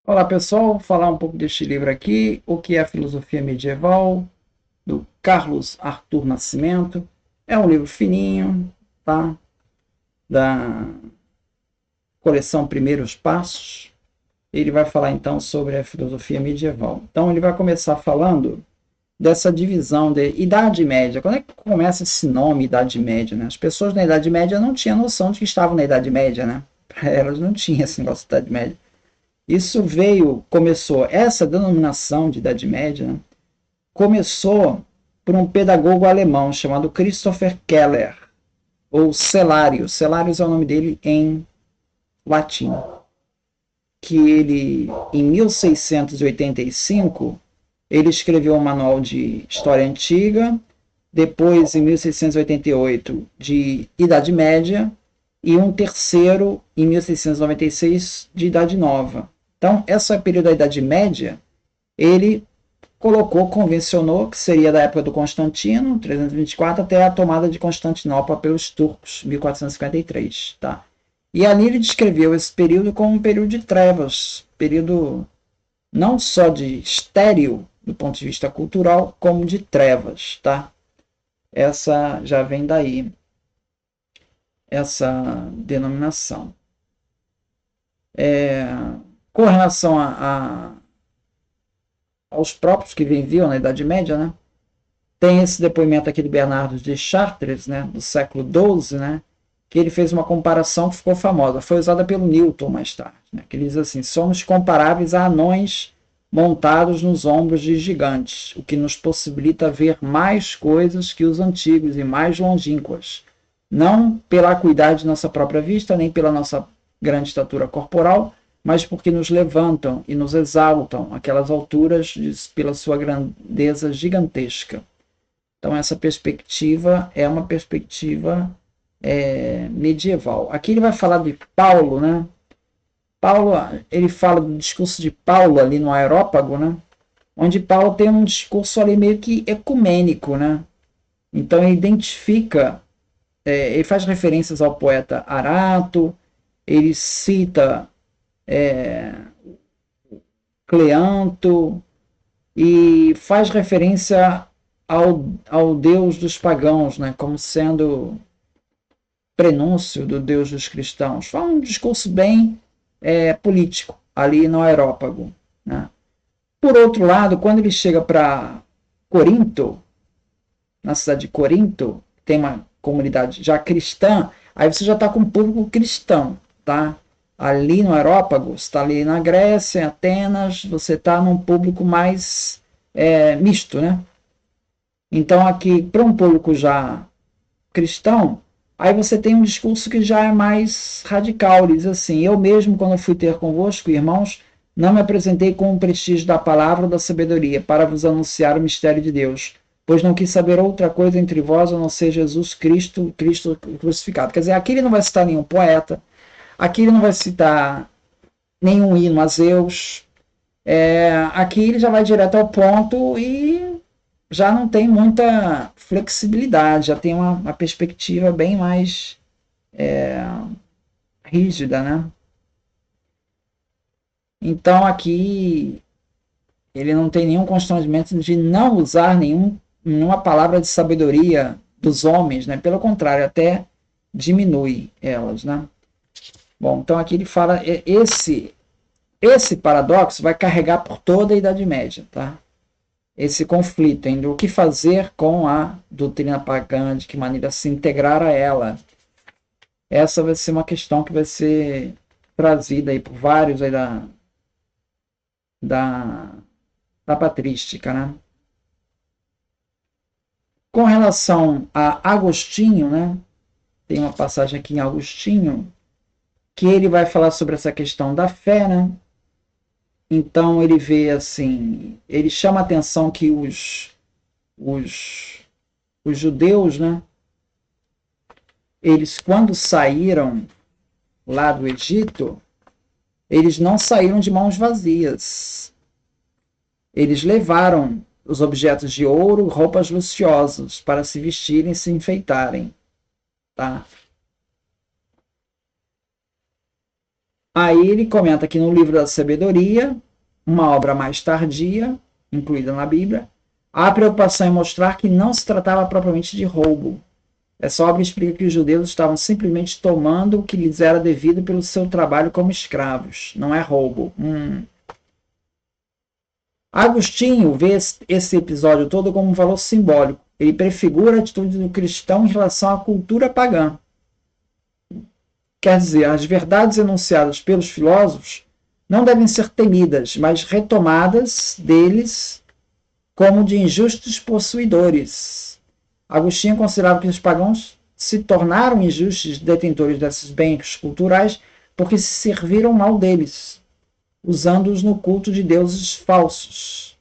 Olá pessoal, vou falar um pouco deste livro aqui, O que é a Filosofia Medieval, do Carlos Arthur Nascimento. É um livro fininho, tá? Da coleção Primeiros Passos. Ele vai falar então sobre a filosofia medieval. Então ele vai começar falando dessa divisão de Idade Média. Quando é que começa esse nome Idade Média, né? As pessoas na Idade Média não tinham noção de que estavam na Idade Média, né? Para elas não tinha esse negócio de Idade Média. Isso começou, essa denominação de Idade Média, né, começou por um pedagogo alemão chamado Christopher Keller, ou Celarius. Celarius é o nome dele em latim. Que ele, em 1685, ele escreveu um manual de História Antiga, depois, em 1688, de Idade Média, e um terceiro, em 1696, de Idade Nova. Então, esse período da Idade Média, ele convencionou que seria da época do Constantino, 324, até a tomada de Constantinopla pelos turcos, 1453. Tá? E ali ele descreveu esse período como um período de trevas, período não só de estéril do ponto de vista cultural, como de trevas. Tá? Essa já vem daí, essa denominação. É, com relação aos próprios que viviam na Idade Média, né? Tem esse depoimento aqui de Bernardo de Chartres, né, do século XII, né, que ele fez uma comparação que ficou famosa, foi usada pelo Newton mais tarde, né, que ele diz assim: somos comparáveis a anões montados nos ombros de gigantes, o que nos possibilita ver mais coisas que os antigos e mais longínquas, não pela acuidade de nossa própria vista, nem pela nossa grande estatura corporal, mas porque nos levantam e nos exaltam aquelas alturas pela sua grandeza gigantesca. Então, essa perspectiva é uma perspectiva medieval. Aqui ele vai falar de Paulo, né? Paulo, ele fala do discurso de Paulo ali no Areópago, né? Onde Paulo tem um discurso ali meio que ecumênico, né? Então, ele identifica, ele faz referências ao poeta Arato, ele cita Cleanto e faz referência ao deus dos pagãos, né? Como sendo prenúncio do Deus dos cristãos. Foi um discurso bem político ali no Areópago. Né? Por outro lado, quando ele chega para Corinto, na cidade de Corinto, tem uma comunidade já cristã, aí você já está com um público cristão, tá? Ali no Areópago, está ali na Grécia, em Atenas, você está num público mais misto, né? Então aqui, para um público já cristão, aí você tem um discurso que já é mais radical. Ele diz assim: eu mesmo, quando fui ter convosco, irmãos, não me apresentei com o prestígio da palavra ou da sabedoria, para vos anunciar o mistério de Deus, pois não quis saber outra coisa entre vós, a não ser Jesus Cristo, Cristo crucificado. Quer dizer, aqui ele não vai citar nenhum poeta, aqui ele não vai citar nenhum hino a Zeus, aqui ele já vai direto ao ponto e já não tem muita flexibilidade, já tem uma perspectiva bem mais rígida, né? Então aqui ele não tem nenhum constrangimento de não usar nenhuma palavra de sabedoria dos homens, né? Pelo contrário, até diminui elas, né? Bom, então aqui ele fala esse paradoxo vai carregar por toda a Idade Média, tá? Esse conflito entre o que fazer com a doutrina pagã, de que maneira se integrar a ela. Essa vai ser uma questão que vai ser trazida aí por vários aí da, da patrística, né? Com relação a Agostinho, né? Tem uma passagem aqui em Agostinho que ele vai falar sobre essa questão da fé, né? Então ele vê assim, ele chama a atenção que os, os judeus, né? Eles quando saíram lá do Egito, eles não saíram de mãos vazias. Eles levaram os objetos de ouro, roupas luxuosas para se vestirem e se enfeitarem. Tá? Aí ele comenta que no livro da Sabedoria, uma obra mais tardia, incluída na Bíblia, há preocupação em mostrar que não se tratava propriamente de roubo. Essa obra explica que os judeus estavam simplesmente tomando o que lhes era devido pelo seu trabalho como escravos. Não é roubo. Agostinho vê esse episódio todo como um valor simbólico. Ele prefigura a atitude do cristão em relação à cultura pagã. Quer dizer, as verdades enunciadas pelos filósofos não devem ser temidas, mas retomadas deles como de injustos possuidores. Agostinho considerava que os pagãos se tornaram injustos detentores desses bens culturais porque se serviram mal deles, usando-os no culto de deuses falsos.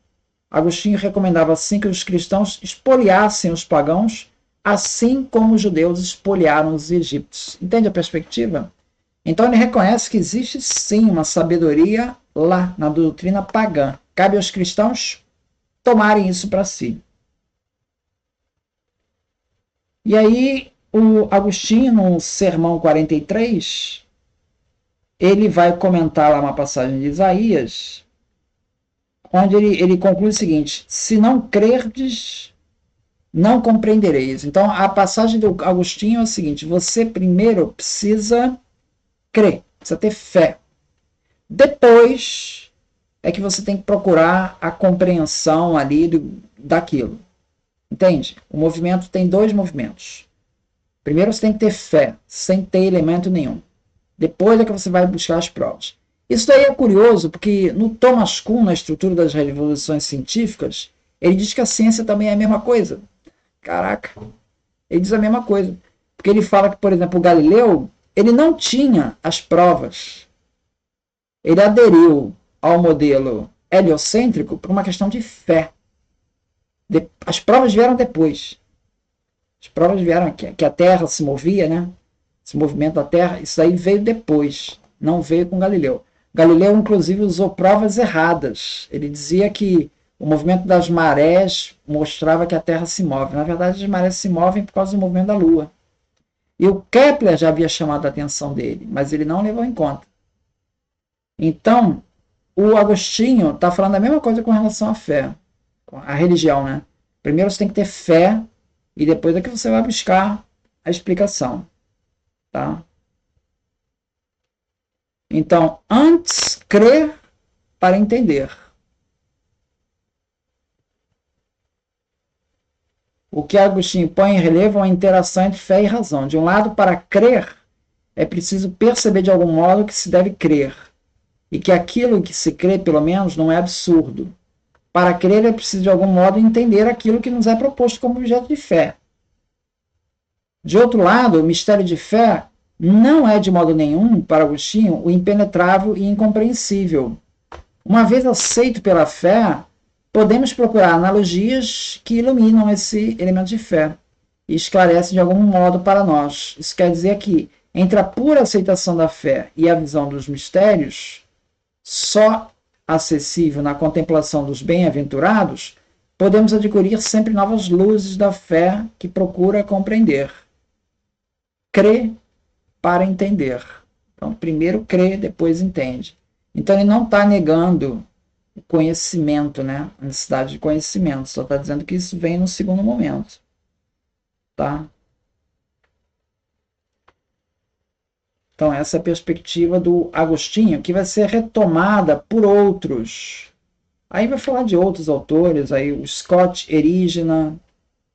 Agostinho recomendava assim que os cristãos expoliassem os pagãos, assim como os judeus expoliaram os egípcios. Entende a perspectiva? Então ele reconhece que existe sim uma sabedoria lá na doutrina pagã. Cabe aos cristãos tomarem isso para si. E aí o Agostinho, no Sermão 43, ele vai comentar lá uma passagem de Isaías, onde ele conclui o seguinte: se não crerdes, não compreendereis. Então, a passagem do Agostinho é o seguinte: você primeiro precisa crer, precisa ter fé. Depois é que você tem que procurar a compreensão ali daquilo. Entende? O movimento tem dois movimentos. Primeiro você tem que ter fé, sem ter elemento nenhum. Depois é que você vai buscar as provas. Isso daí é curioso, porque no Thomas Kuhn, na estrutura das revoluções científicas, ele diz que a ciência também é a mesma coisa. Caraca, ele diz a mesma coisa. Porque ele fala que, por exemplo, o Galileu, ele não tinha as provas. Ele aderiu ao modelo heliocêntrico por uma questão de fé. As provas vieram depois. As provas vieram que a Terra se movia, né? Esse movimento da Terra, isso aí veio depois, não veio com Galileu. Galileu, inclusive, usou provas erradas. Ele dizia que o movimento das marés mostrava que a Terra se move. Na verdade, as marés se movem por causa do movimento da Lua. E o Kepler já havia chamado a atenção dele, mas ele não levou em conta. Então, o Agostinho está falando a mesma coisa com relação à fé, à religião, né? Primeiro você tem que ter fé e depois é que você vai buscar a explicação, tá? Então, antes crer para entender. O que Agostinho põe em relevo é uma interação entre fé e razão. De um lado, para crer, é preciso perceber de algum modo que se deve crer, e que aquilo que se crê, pelo menos, não é absurdo. Para crer, é preciso de algum modo entender aquilo que nos é proposto como objeto de fé. De outro lado, o mistério de fé não é de modo nenhum, para Agostinho, o impenetrável e incompreensível. Uma vez aceito pela fé, podemos procurar analogias que iluminam esse elemento de fé e esclarecem de algum modo para nós. Isso quer dizer que, entre a pura aceitação da fé e a visão dos mistérios, só acessível na contemplação dos bem-aventurados, podemos adquirir sempre novas luzes da fé que procura compreender. Crê para entender. Então, primeiro crê, depois entende. Então, ele não está negando o conhecimento, né? A necessidade de conhecimento. Só está dizendo que isso vem no segundo momento. Tá? Então, essa é a perspectiva do Agostinho, que vai ser retomada por outros. Aí vai falar de outros autores, aí o Scott Erigena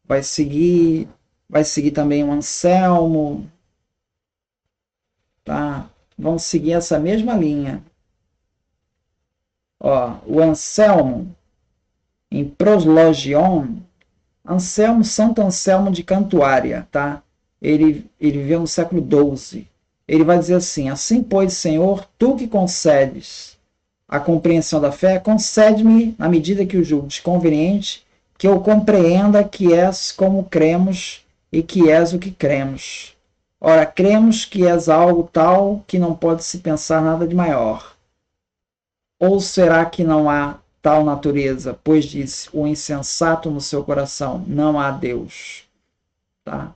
vai seguir também o Anselmo, tá? Vão seguir essa mesma linha. Ó, o Anselmo, em Proslogion, Anselmo, Santo Anselmo de Cantuária, tá? Ele viveu no século XII. Ele vai dizer assim: assim, pois, Senhor, tu que concedes a compreensão da fé, concede-me, na medida que o julgues conveniente, que eu compreenda que és como cremos e que és o que cremos. Ora, cremos que és algo tal que não pode se pensar nada de maior. Ou será que não há tal natureza? Pois disse o insensato no seu coração: não há Deus. Tá?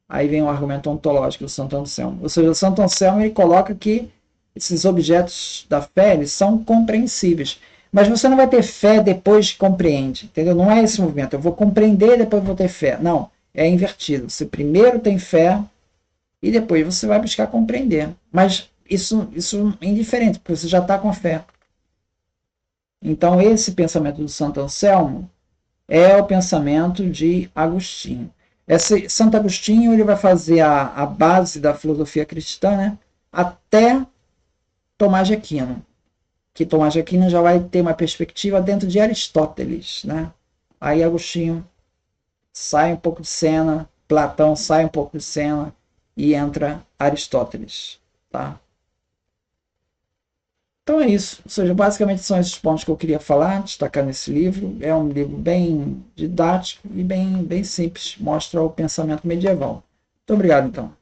Aí vem o argumento ontológico do Santo Anselmo. Ou seja, o Santo Anselmo ele coloca que esses objetos da fé, eles são compreensíveis. Mas você não vai ter fé depois que compreende, entendeu? Não é esse movimento. Eu vou compreender, depois vou ter fé. Não, é invertido. Você primeiro tem fé e depois você vai buscar compreender. Mas isso é indiferente, porque você já está com a fé. Então, esse pensamento do Santo Anselmo é o pensamento de Agostinho. Esse Santo Agostinho ele vai fazer a base da filosofia cristã, né, até Tomás de Aquino, que Tomás de Aquino já vai ter uma perspectiva dentro de Aristóteles, né? Aí Agostinho sai um pouco de cena, Platão sai um pouco de cena e entra Aristóteles, tá? Então é isso, ou seja, basicamente são esses pontos que eu queria falar, destacar nesse livro. É um livro bem didático e bem simples, mostra o pensamento medieval. Muito obrigado, então.